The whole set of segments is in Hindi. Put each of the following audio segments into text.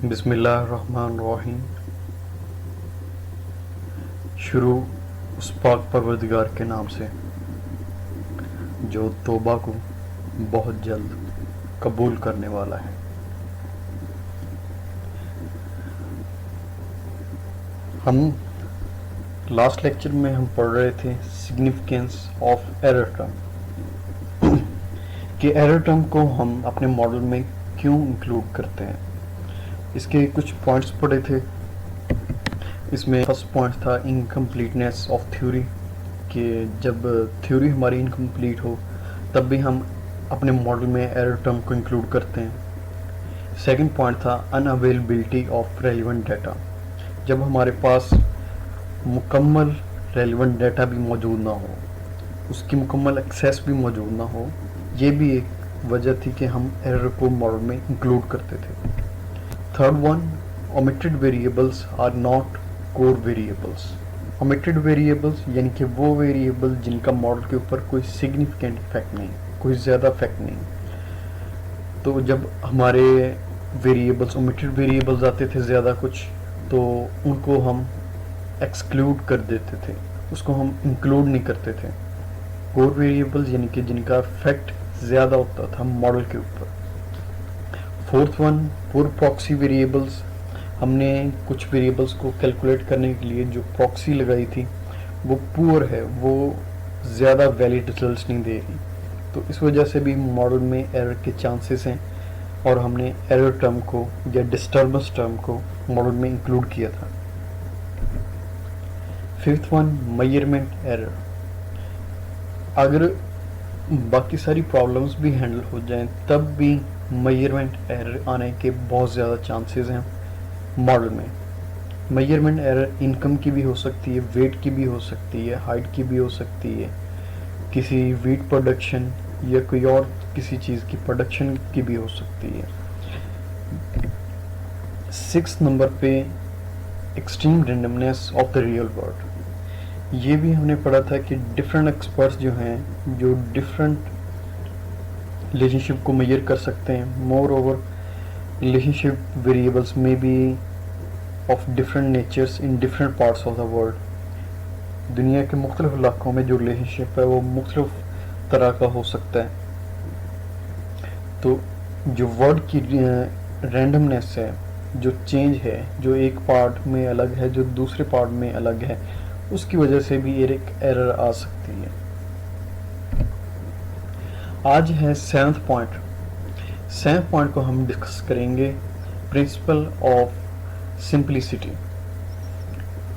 बिस्मिल्लाहिर्रहमानिर्रहीम। शुरू उस पाक परवरदिगार के नाम से जो तौबा को बहुत जल्द कबूल करने वाला है। हम लास्ट लेक्चर में हम पढ़ रहे थे सिग्निफिकेंस ऑफ एरर टर्म कि एरर टर्म को हम अपने मॉडल में क्यों इंक्लूड करते हैं। इसके कुछ पॉइंट्स पढ़े थे। इसमें फर्स्ट पॉइंट था इनकम्प्लीटनेस ऑफ थ्योरी, कि जब थ्योरी हमारी इनकम्प्लीट हो तब भी हम अपने मॉडल में एरर टर्म को इंक्लूड करते हैं। सेकंड पॉइंट था अनअवेलेबिलिटी ऑफ रेलिवेंट डाटा, जब हमारे पास मुकम्मल रेलिवेंट डाटा भी मौजूद ना हो, उसकी मुकम्मल एक्सेस भी मौजूद ना हो, ये भी एक वजह थी कि हम एरर को मॉडल में इंक्लूड करते थे। Third one, omitted variables are not core variables। omitted variables यानी कि वो वेरिएबल जिनका मॉडल के ऊपर कोई सिग्निफिकेंट इफेक्ट नहीं, कोई ज़्यादा इफेक्ट नहीं। तो जब हमारे वेरिएबल्स omitted वेरिएबल्स आते थे ज़्यादा कुछ, तो उनको हम एक्सक्लूड कर देते थे, उसको हम इंक्लूड नहीं करते थे। कोर वेरिएबल्स यानी कि जिनका इफेक्ट ज़्यादा होता था मॉडल के ऊपर। Fourth one, poor proxy variables. हमने कुछ वेरिएबल्स को कैलकुलेट करने के लिए जो प्रॉक्सी लगाई थी वो पुअर है, वो ज़्यादा वैलिड रिजल्ट्स नहीं दे रही, तो इस वजह से भी मॉडल में एरर के चांसेस हैं और हमने एरर टर्म को या डिस्टर्बेंस टर्म को मॉडल में इंक्लूड किया था। Fifth one, measurement error. अगर बाकी सारी प्रॉब्लम्स भी हैंडल हो जाएं तब भी मेजरमेंट एरर आने के बहुत ज़्यादा चांसेस हैं मॉडल में। मेजरमेंट एरर इनकम की भी हो सकती है, वेट की भी हो सकती है, हाइट की भी हो सकती है, किसी वीट प्रोडक्शन या कोई और किसी चीज़ की प्रोडक्शन की भी हो सकती है। 6 नंबर पे extreme randomness of the real world. ये भी हमने पढ़ा था कि डिफरेंट एक्सपर्ट्स जो हैं जो डिफरेंट रिलेशनशिप को मेजर कर सकते हैं। मोर ओवर रिलेशनशिप वेरिएबल्स में भी of different natures in different parts of the world. दुनिया के मुख्तलिफ इलाकों में जो रिलेशनशिप है वो मुख्तलिफ तरह का हो सकता है। तो जो वर्ड की रैंडमनेस है, जो चेंज है, जो एक पार्ट में अलग है, जो दूसरे पार्ट में अलग है, उसकी वजह से भी एक एरर आ सकती है। आज है 7th पॉइंट। 7th पॉइंट को हम डिस्कस करेंगे प्रिंसिपल ऑफ सिंप्लिसिटी।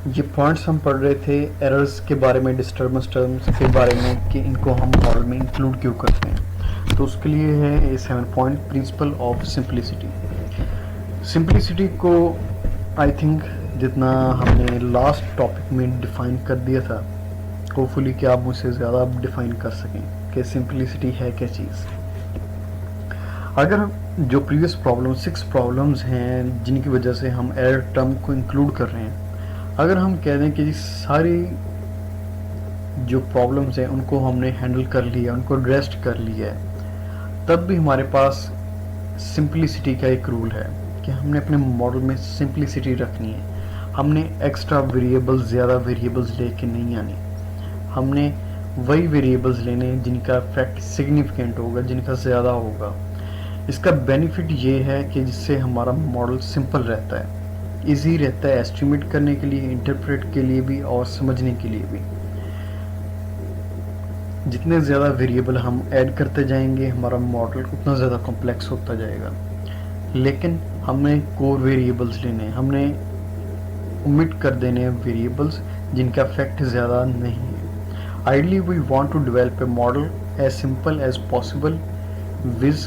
ये पॉइंट्स हम पढ़ रहे थे एरर्स के बारे में, डिस्टर्बेंस टर्म्स के बारे में, कि इनको हम मॉडल में इंक्लूड क्यों करते हैं। तो उसके लिए है ये 7 point, principle of simplicity. Simplicity को आई थिंक जितना हमने लास्ट टॉपिक में डिफ़ाइन कर दिया था, होपफुली कि आप मुझसे ज़्यादा डिफ़ाइन कर सकें कि सिंप्लिसिटी है क्या चीज़। अगर जो प्रीवियस प्रॉब्लम 6 प्रॉब्लम्स हैं जिनकी वजह से हम एरर टर्म को इंक्लूड कर रहे हैं, अगर हम कह दें कि सारी जो प्रॉब्लम्स हैं उनको हमने हैंडल कर लिया, उनको एड्रेस कर लिया है, तब भी हमारे पास सिंप्लिसिटी का एक रूल है कि हमने अपने मॉडल में सिंप्लिसिटी रखनी है। हमने एक्स्ट्रा वेरिएबल्स, ज़्यादा वेरिएबल्स लेके नहीं आने, हमने वही वेरिएबल्स लेने जिनका इफेक्ट सिग्निफिकेंट होगा, जिनका ज़्यादा होगा। इसका बेनिफिट ये है कि जिससे हमारा मॉडल सिंपल रहता है, इजी रहता है एस्टिमेट करने के लिए, इंटरप्रेट के लिए भी और समझने के लिए भी। जितने ज़्यादा वेरिएबल हम ऐड करते जाएंगे हमारा मॉडल उतना ज़्यादा कॉम्प्लेक्स होता जाएगा। लेकिन हमने कोर वेरिएबल्स लेने, हमने ओमिट कर देने हैं वेरिएबल्स जिनका इफेक्ट ज़्यादा नहीं है। Ideally, we want to develop a model as simple as possible with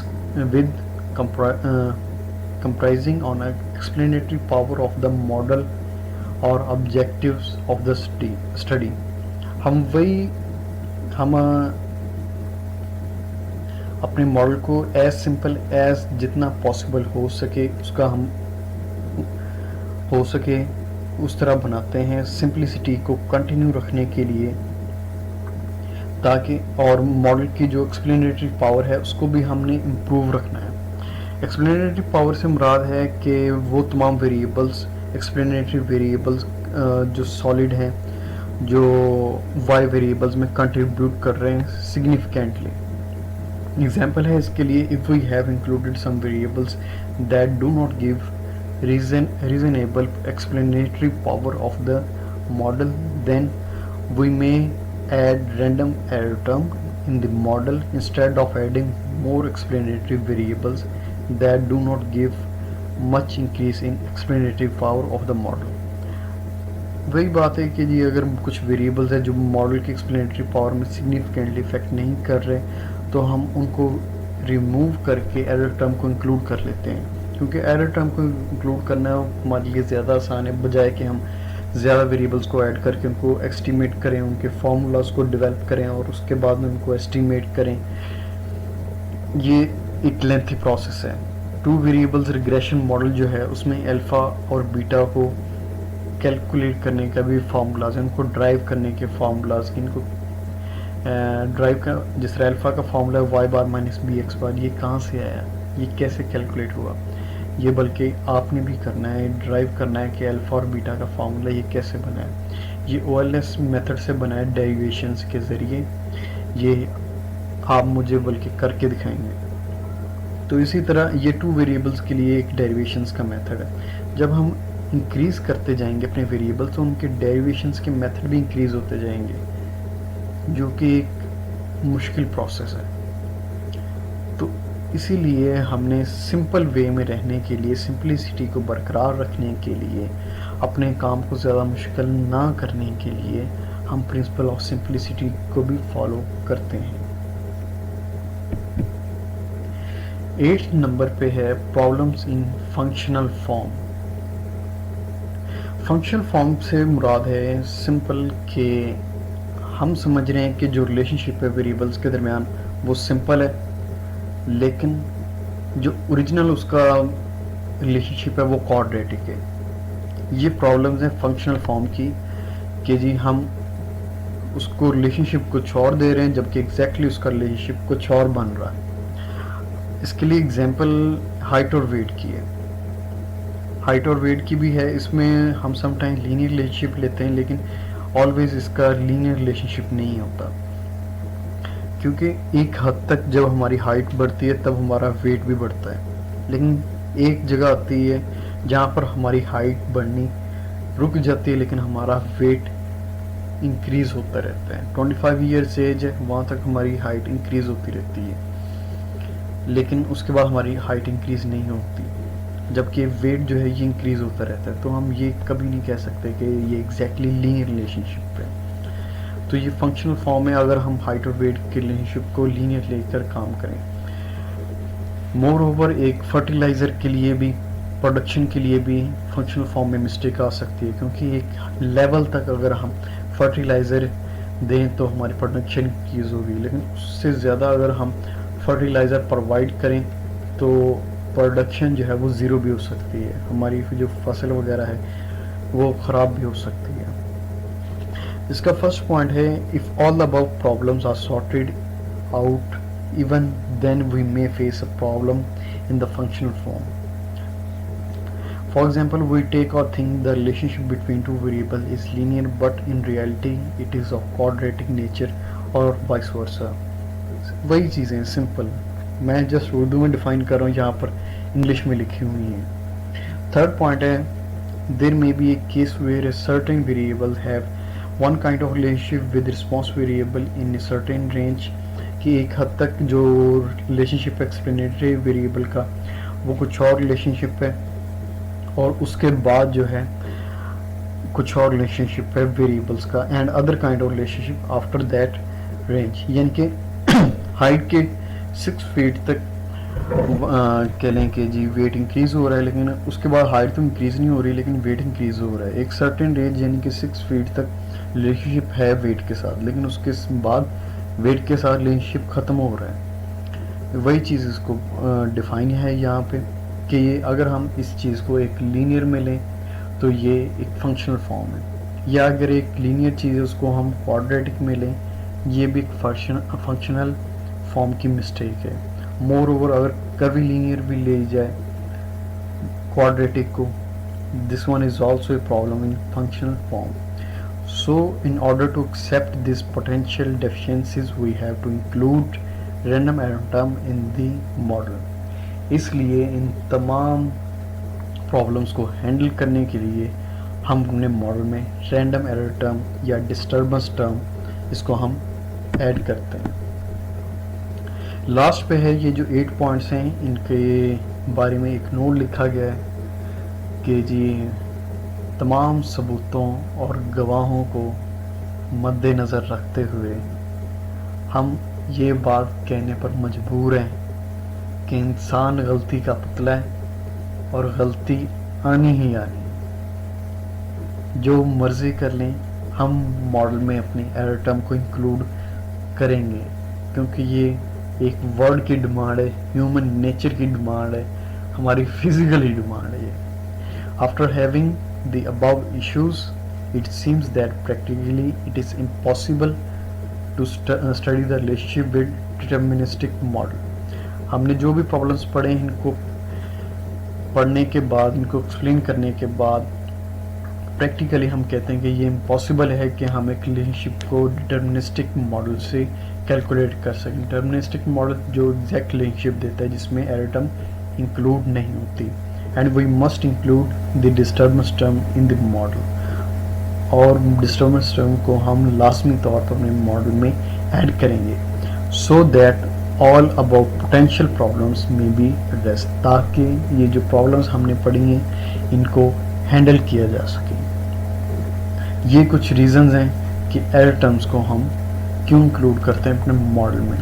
comprising on an explanatory power of the model or objectives of the study। हम अपने मॉडल को as simple as जितना पॉसिबल हो सके उसका हम हो सके उस तरह बनाते हैं, सिंप्लिसिटी को कंटिन्यू रखने के लिए, ताकि और मॉडल की जो एक्सप्लेनेटरी पावर है उसको भी हमने इम्प्रूव रखना है। एक्सप्लेनेटरी पावर से मुराद है कि वो तमाम वेरिएबल्स, एक्सप्लेनेटरी वेरिएबल्स जो सॉलिड हैं, जो वाई वेरिएबल्स में कंट्रीब्यूट कर रहे हैं सिग्निफिकेंटली। एग्जाम्पल है इसके लिए, if we have included some variables that do not give reasonable explanatory power of the model, then we may add random error term in the model instead of adding more explanatory variables that do not give much increase in explanatory power of the model। वही बात है कि जी अगर कुछ वेरिएबल्स है जो मॉडल की एक्सप्लेनेटरी पावर में सिग्निफिकेंटली इफेक्ट नहीं कर रहे तो हम उनको रिमूव करके एरर टर्म को इंक्लूड कर लेते हैं, क्योंकि एरर टर्म को इंक्लूड करना हमारे लिए ज़्यादा आसान है बजाय कि हम ज़्यादा वेरिएबल्स को ऐड करके उनको एस्टिमेट करें, उनके फार्मूलाज को डेवलप करें और उसके बाद में उनको एस्टिमेट करें। ये एक लेंथी प्रोसेस है। टू वेरिएबल्स रिग्रेशन मॉडल जो है उसमें अल्फ़ा और बीटा को कैलकुलेट करने का भी फार्मूलाज है, उनको ड्राइव करने के फार्मूलाज, इनको ड्राइव का, जिस तरह अल्फ़ा का फार्मूला है वाई बार माइनस बी एक्स बार, ये कहाँ से आया, ये कैसे कैलकुलेट हुआ, ये बल्कि आपने भी करना है, ड्राइव करना है कि अल्फ़ा और बीटा का फार्मूला ये कैसे बना है। ये ओएलएस मेथड से बना है डेरिवेशंस के ज़रिए, ये आप मुझे बल्कि करके दिखाएंगे। तो इसी तरह ये टू वेरिएबल्स के लिए एक डेरिवेशंस का मेथड है। जब हम इंक्रीज़ करते जाएंगे अपने वेरिएबल्स तो उनके डेरिवेशंस के मेथड भी इंक्रीज़ होते जाएंगे, जो कि एक मुश्किल प्रोसेस है। तो इसीलिए हमने सिंपल वे में रहने के लिए, सिंपलिसिटी को बरकरार रखने के लिए, अपने काम को ज़्यादा मुश्किल ना करने के लिए हम प्रिंसिपल ऑफ सिंपलिसिटी को भी फॉलो करते हैं। 8 नंबर पे है problems in functional form. Functional form से मुराद है सिंपल के हम समझ रहे हैं कि जो रिलेशनशिप है वेरिएबल्स के दरमियान वो सिंपल है, लेकिन जो ओरिजिनल उसका रिलेशनशिप है वो क्वाड्रेटिक है। ये प्रॉब्लम्स हैं फंक्शनल फॉर्म की कि जी हम उसको रिलेशनशिप कुछ और दे रहे हैं जबकि एग्जैक्टली उसका रिलेशनशिप कुछ और बन रहा है। इसके लिए एग्जांपल हाइट और वेट की है। हाइट और वेट की भी है, इसमें हम समटाइम लीनियर रिलेशनशिप लेते हैं लेकिन ऑलवेज इसका लीनियर रिलेशनशिप नहीं होता, क्योंकि एक हद तक जब हमारी हाइट बढ़ती है तब हमारा वेट भी बढ़ता है, लेकिन एक जगह आती है जहाँ पर हमारी हाइट बढ़नी रुक जाती है लेकिन हमारा वेट इंक्रीज़ होता रहता है। 25 ईयर्स एज है, वहाँ तक हमारी हाइट इंक्रीज़ होती रहती है, लेकिन उसके बाद हमारी हाइट इंक्रीज़ नहीं होती, जबकि वेट जो है ये इंक्रीज़ होता रहता है। तो हम ये कभी नहीं कह सकते कि ये एग्जैक्टली लीनियर रिलेशनशिप है। तो ये फंक्शनल फॉर्म है अगर हम हाइट और वेट के रिलेशनशिप को लीनियर लेकर काम करें। मोर ओवर एक फर्टिलाइज़र के लिए भी, प्रोडक्शन के लिए भी फंक्शनल फॉर्म में मिस्टेक आ सकती है, क्योंकि एक लेवल तक अगर हम फर्टिलाइज़र दें तो हमारी प्रोडक्शन इंक्रीज़ होगी, लेकिन उससे ज़्यादा अगर हम फर्टिलाइज़र प्रोवाइड करें तो प्रोडक्शन जो है वो ज़ीरो भी हो सकती है, हमारी जो फसल वगैरह है वो ख़राब भी हो सकती है। इसका फर्स्ट पॉइंट है, if all the above problems are sorted out even then we may face a problem in the functional form. For example, we take or think the relationship between two variables is linear, but in reality it is of quadratic nature or vice versa. वही चीज़ें सिंपल, मैं जस्ट उर्दू में डिफाइन कर रहा हूँ, यहाँ पर इंग्लिश में लिखी हुई हैं। थर्ड पॉइंट है, there may be a case where a certain variable have one kind of relationship with response variable in a certain range, कि एक हद तक जो रिलेशनशिप एक्सप्लेनेटरी वेरिएबल का वो कुछ और रिलेशनशिप है और उसके बाद जो है कुछ और रिलेशनशिप है वेरिएबल्स का, and other kind of relationship after that range, यानी कि हाइट के 6 फीट तक कह लें कि जी वेट इंक्रीज़ हो रहा है, लेकिन उसके बाद हाइट तो इंक्रीज़ नहीं हो रही लेकिन वेट इंक्रीज़ हो रहा है। एक सर्टेन रेंज यानी कि 6 फीट तक रिलेशनशिप है वेट के साथ, लेकिन उसके बाद वेट के साथ रिलेशनशिप ख़त्म हो रहा है। वही चीज़ इसको डिफाइन है यहाँ पे कि ये अगर हम इस चीज़ को एक लीनियर में लें तो ये एक फंक्शनल फॉर्म है, या अगर एक लीनियर चीज़ है उसको हम क्वाड्रेटिक में लें ये भी एक फंक्शनल फॉर्म की मिस्टेक है। मोर ओवर अगर कर्वीलिनियर भी ले जाए क्वाड्रेटिक को, this one is also a problem in functional form. So in order to accept these potential deficiencies we have to include random error term in the model. इसलिए इन तमाम प्रॉब्लम्स को हैंडल करने के लिए हम अपने मॉडल में रैंडम एरर टर्म या डिस्टर्बेंस टर्म इसको हम ऐड करते हैं। लास्ट पे है ये जो 8 पॉइंट्स हैं, इनके बारे में एक नोट लिखा गया है कि जी तमाम सबूतों और गवाहों को मद्देनज़र रखते हुए हम ये बात कहने पर मजबूर हैं कि इंसान गलती का पुतला है और गलती आनी ही आनी, जो मर्ज़ी कर लें हम मॉडल में अपनी एरर टर्म को इंक्लूड करेंगे, क्योंकि ये एक वर्ड की डिमांड है, ह्यूमन नेचर की डिमांड है, हमारी फिजिकली डिमांड है। After having the above issues, it seems that practically it is impossible to study the relationship with deterministic model. हमने जो भी प्रॉब्लम्स पढ़े इनको पढ़ने के बाद, इनको एक्सप्लेन करने के बाद प्रैक्टिकली हम कहते हैं कि ये इम्पॉसिबल है कि हम एक रिलेशनशिप को डिटर्मिनिस्टिक मॉडल से कैलकुलेट कर सकें। डिटर्मिनिस्टिक मॉडल जो एग्जैक्ट रिलेशनशिप देता है जिसमें एरर टर्म इंक्लूड नहीं होती, and we must include the disturbance term in the model, और disturbance term को हम लाजमी तौर पर अपने मॉडल में ऐड करेंगे so that all above potential problems may be addressed, ताकि ये जो प्रॉब्लम्स हमने पढ़ी हैं इनको हैंडल किया जा सके। ये कुछ रीजंस हैं कि एरर टर्म्स को हम क्यों इंक्लूड करते हैं अपने मॉडल में।